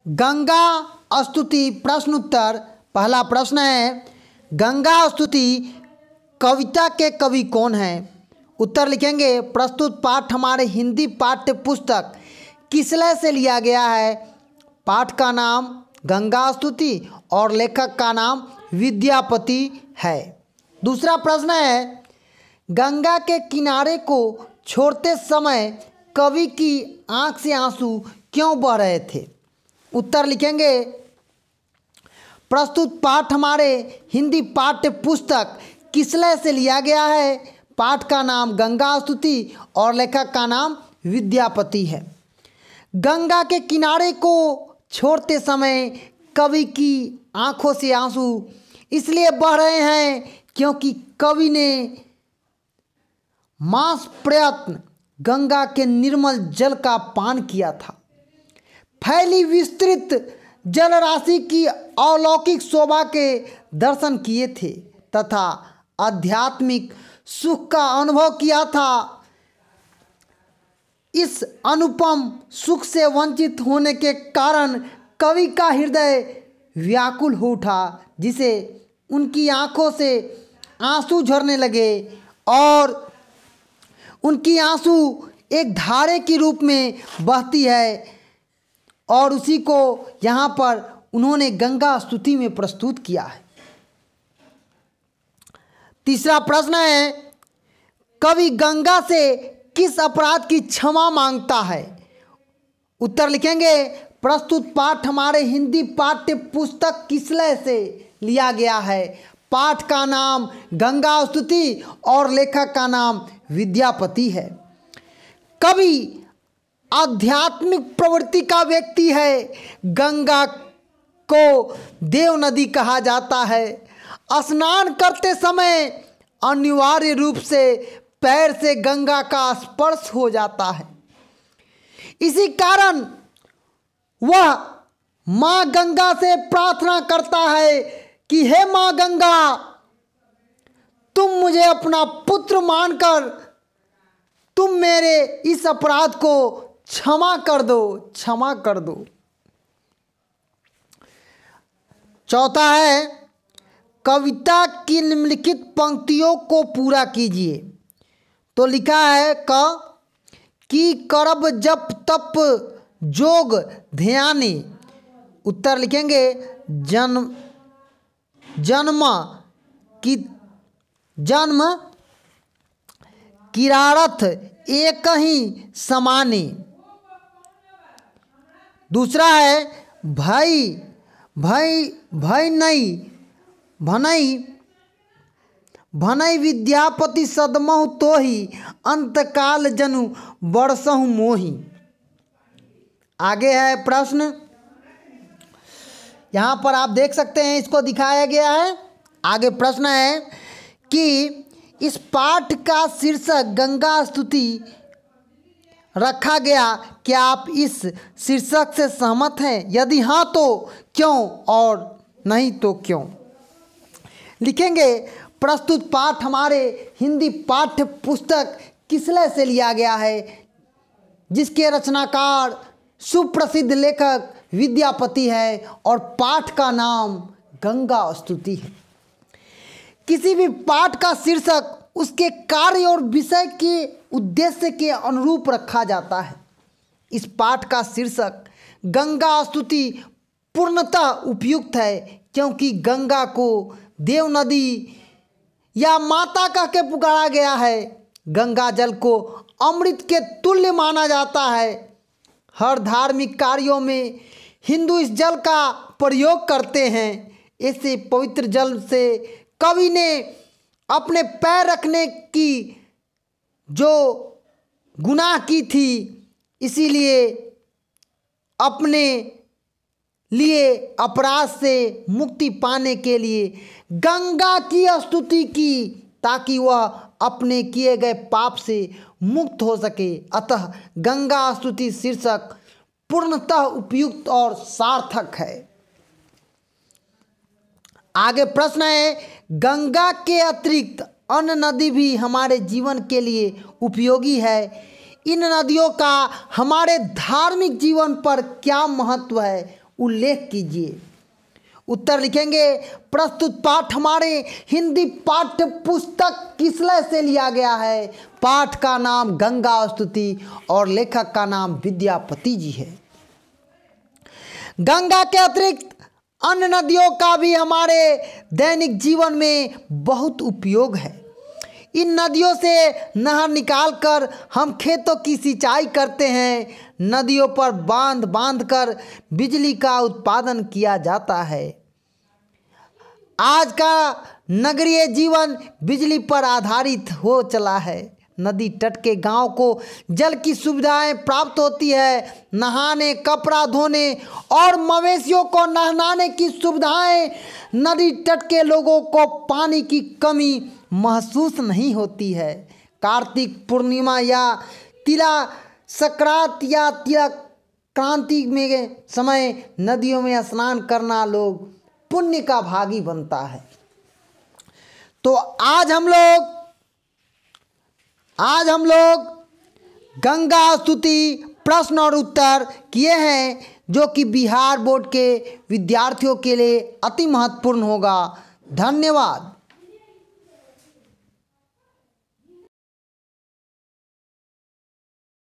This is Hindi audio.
गंगा स्तुति प्रश्न उत्तर। पहला प्रश्न है, गंगा स्तुति कविता के कवि कौन हैं? उत्तर लिखेंगे, प्रस्तुत पाठ हमारे हिंदी पाठ्य पुस्तक किसलय से लिया गया है। पाठ का नाम गंगा स्तुति और लेखक का नाम विद्यापति है। दूसरा प्रश्न है, गंगा के किनारे को छोड़ते समय कवि की आंख से आंसू क्यों बह रहे थे? उत्तर लिखेंगे, प्रस्तुत पाठ हमारे हिंदी पाठ्य पुस्तक किसलय से लिया गया है। पाठ का नाम गंगा स्तुति और लेखक का नाम विद्यापति है। गंगा के किनारे को छोड़ते समय कवि की आंखों से आंसू इसलिए बह रहे हैं क्योंकि कवि ने मास प्रयत्न गंगा के निर्मल जल का पान किया था। फैली विस्तृत जल राशि की अलौकिक शोभा के दर्शन किए थे तथा आध्यात्मिक सुख का अनुभव किया था। इस अनुपम सुख से वंचित होने के कारण कवि का हृदय व्याकुल हो उठा, जिसे उनकी आंखों से आंसू झरने लगे और उनकी आंसू एक धारे के रूप में बहती है और उसी को यहाँ पर उन्होंने गंगा स्तुति में प्रस्तुत किया है। तीसरा प्रश्न है, कवि गंगा से किस अपराध की क्षमा मांगता है? उत्तर लिखेंगे, प्रस्तुत पाठ हमारे हिंदी पाठ्य पुस्तक किसलय से लिया गया है। पाठ का नाम गंगा स्तुति और लेखक का नाम विद्यापति है। कवि आध्यात्मिक प्रवृत्ति का व्यक्ति है। गंगा को देव नदी कहा जाता है। स्नान करते समय अनिवार्य रूप से पैर से गंगा का स्पर्श हो जाता है। इसी कारण वह माँ गंगा से प्रार्थना करता है कि हे माँ गंगा, तुम मुझे अपना पुत्र मानकर तुम मेरे इस अपराध को क्षमा कर दो, क्षमा कर दो। चौथा है, कविता की निम्नलिखित पंक्तियों को पूरा कीजिए। तो लिखा है, कि करब जप तप जोग ध्यानी। उत्तर लिखेंगे, जन्म किरारथ एक ही समानी। दूसरा है, भय नहीं भनई विद्यापति सदमहु तोहि अंतकाल जनु बरसहु मोहि। आगे है प्रश्न, यहाँ पर आप देख सकते हैं, इसको दिखाया गया है। आगे प्रश्न है कि इस पाठ का शीर्षक गंगा स्तुति रखा गया, क्या आप इस शीर्षक से सहमत हैं? यदि हाँ तो क्यों और नहीं तो क्यों? लिखेंगे, प्रस्तुत पाठ हमारे हिंदी पाठ्य पुस्तक किसलय से लिया गया है, जिसके रचनाकार सुप्रसिद्ध लेखक विद्यापति है और पाठ का नाम गंगा स्तुति है। किसी भी पाठ का शीर्षक उसके कार्य और विषय के उद्देश्य के अनुरूप रखा जाता है। इस पाठ का शीर्षक गंगा स्तुति पूर्णतः उपयुक्त है, क्योंकि गंगा को देव नदी या माता कह के पुकारा गया है। गंगा जल को अमृत के तुल्य माना जाता है। हर धार्मिक कार्यों में हिंदू इस जल का प्रयोग करते हैं। ऐसे पवित्र जल से कवि ने अपने पैर रखने की जो गुनाह की थी, इसीलिए अपने लिए अपराध से मुक्ति पाने के लिए गंगा की स्तुति की, ताकि वह अपने किए गए पाप से मुक्त हो सके। अतः गंगा स्तुति शीर्षक पूर्णतः उपयुक्त और सार्थक है। आगे प्रश्न है, गंगा के अतिरिक्त अन्य नदी भी हमारे जीवन के लिए उपयोगी है। इन नदियों का हमारे धार्मिक जीवन पर क्या महत्व है? उल्लेख कीजिए। उत्तर लिखेंगे, प्रस्तुत पाठ हमारे हिंदी पाठ्य पुस्तक किसलय से लिया गया है। पाठ का नाम गंगा स्तुति और लेखक का नाम विद्यापति जी है। गंगा के अतिरिक्त अन्य नदियों का भी हमारे दैनिक जीवन में बहुत उपयोग है। इन नदियों से नहर निकालकर हम खेतों की सिंचाई करते हैं। नदियों पर बांध बांधकर बिजली का उत्पादन किया जाता है। आज का नगरीय जीवन बिजली पर आधारित हो चला है। नदी तट के गांव को जल की सुविधाएं प्राप्त होती है। नहाने, कपड़ा धोने और मवेशियों को नहलाने की सुविधाएं। नदी तट के लोगों को पानी की कमी महसूस नहीं होती है। कार्तिक पूर्णिमा या तिला संक्रांत या तिला क्रांति में समय नदियों में स्नान करना लोग पुण्य का भागी बनता है। तो आज हम लोग गंगा स्तुति प्रश्न और उत्तर किए हैं, जो कि बिहार बोर्ड के विद्यार्थियों के लिए अति महत्वपूर्ण होगा। धन्यवाद।